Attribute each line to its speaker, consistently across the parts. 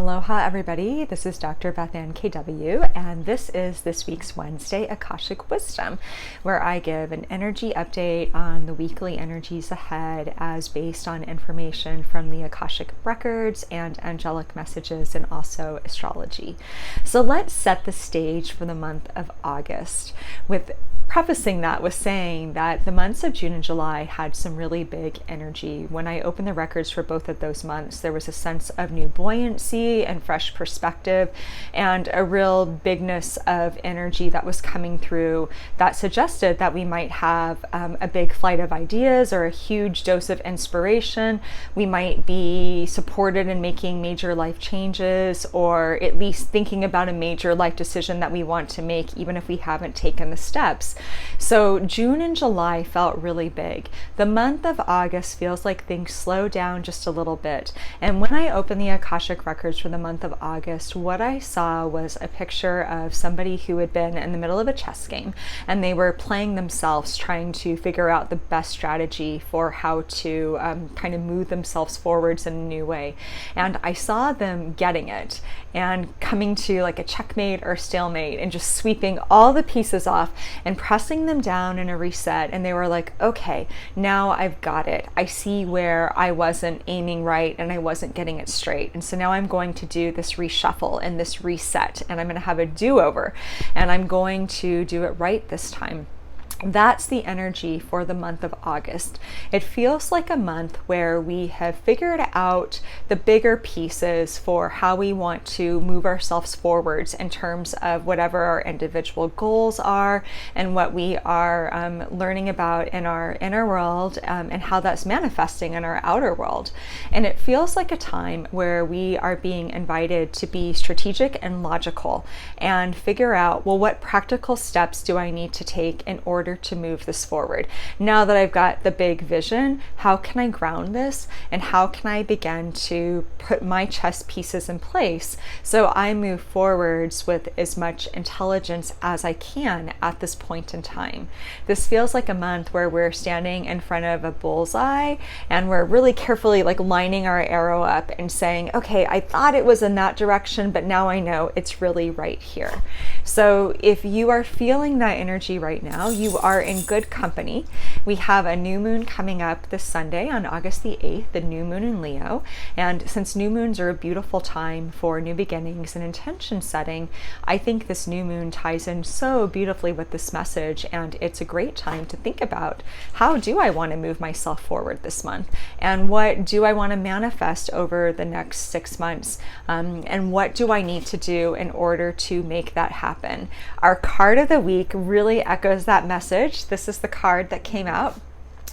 Speaker 1: Aloha everybody, this is Dr. BethAnne KW, and this is this week's Wednesday Akashic Wisdom, where I give an energy update on the weekly energies ahead as based on information from the Akashic Records and angelic messages and also astrology. So let's set the stage for the month of August with prefacing that with saying that the months of June and July had some really big energy. When I opened the records for both of those months, there was a sense of new buoyancy and fresh perspective and a real bigness of energy that was coming through that suggested that we might have a big flight of ideas or a huge dose of inspiration. We might be supported in making major life changes, or at least thinking about a major life decision that we want to make, even if we haven't taken the steps. So June and July felt really big. The month of August feels like things slow down just a little bit. And when I opened the Akashic Records for the month of August, what I saw was a picture of somebody who had been in the middle of a chess game, and they were playing themselves, trying to figure out the best strategy for how to kind of move themselves forwards in a new way. And I saw them getting it and coming to like a checkmate or stalemate and just sweeping all the pieces off and pressing them down in a reset. And they were like, okay, now I've got it. I see where I wasn't aiming right and I wasn't getting it straight. And so now I'm going to do this reshuffle and this reset, and I'm going to have a do-over, and I'm going to do it right this time. That's the energy for the month of August. It feels like a month where we have figured out the bigger pieces for how we want to move ourselves forwards in terms of whatever our individual goals are and what we are learning about in our inner world and how that's manifesting in our outer world. And it feels like a time where we are being invited to be strategic and logical and figure out, well, what practical steps do I need to take in order to move this forward? Now that I've got the big vision, how can I ground this, and how can I begin to put my chess pieces in place so I move forwards with as much intelligence as I can at this point in time? This feels like a month where we're standing in front of a bullseye and we're really carefully like lining our arrow up and saying, okay, I thought it was in that direction, but now I know it's really right here. So if you are feeling that energy right now, you are in good company. We have a new moon coming up this Sunday on August the 8th, the new moon in Leo. And since new moons are a beautiful time for new beginnings and intention setting, I think this new moon ties in so beautifully with this message. And it's a great time to think about, how do I want to move myself forward this month? And what do I want to manifest over the next 6 months? And what do I need to do in order to make that happen? Our card of the week really echoes that message. This is the card that came out,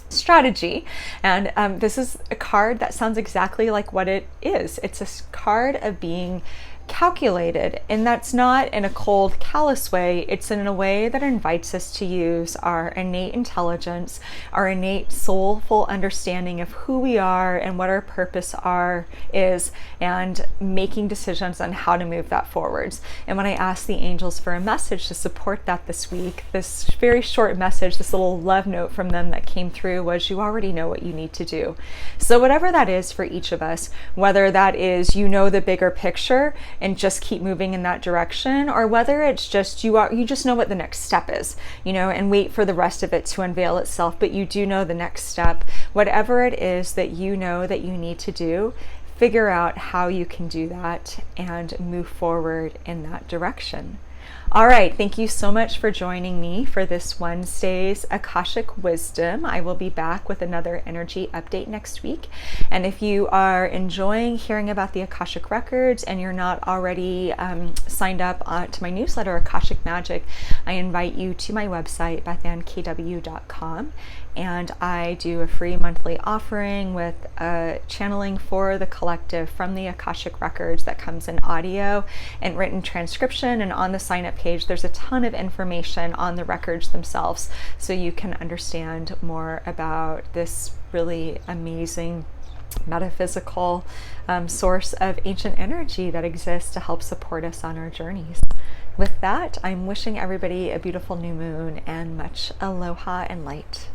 Speaker 1: strategy, and this is a card that sounds exactly like what it is. It's a card of being calculated, and that's not in a cold, callous way. It's in a way that invites us to use our innate intelligence, our innate soulful understanding of who we are and what our purpose is, and making decisions on how to move that forwards. And when I asked the angels for a message to support that this week, this very short message, this little love note from them that came through was, you already know what you need to do. So whatever that is for each of us, whether that is, you know, the bigger picture and just keep moving in that direction, or whether it's just you just know what the next step is, you know, and wait for the rest of it to unveil itself, but you do know the next step. Whatever it is that you know that you need to do, figure out how you can do that and move forward in that direction. All right, thank you so much for joining me for this Wednesday's Akashic Wisdom. I will be back with another energy update next week. And if you are enjoying hearing about the Akashic Records and you're not already signed up to my newsletter, Akashic Magic, I invite you to my website, BethAnneKW.com. And I do a free monthly offering with a channeling for the collective from the Akashic Records that comes in audio and written transcription. And on the sign up page, there's a ton of information on the records themselves, so you can understand more about this really amazing metaphysical source of ancient energy that exists to help support us on our journeys. With that, I'm wishing everybody a beautiful new moon and much aloha and light.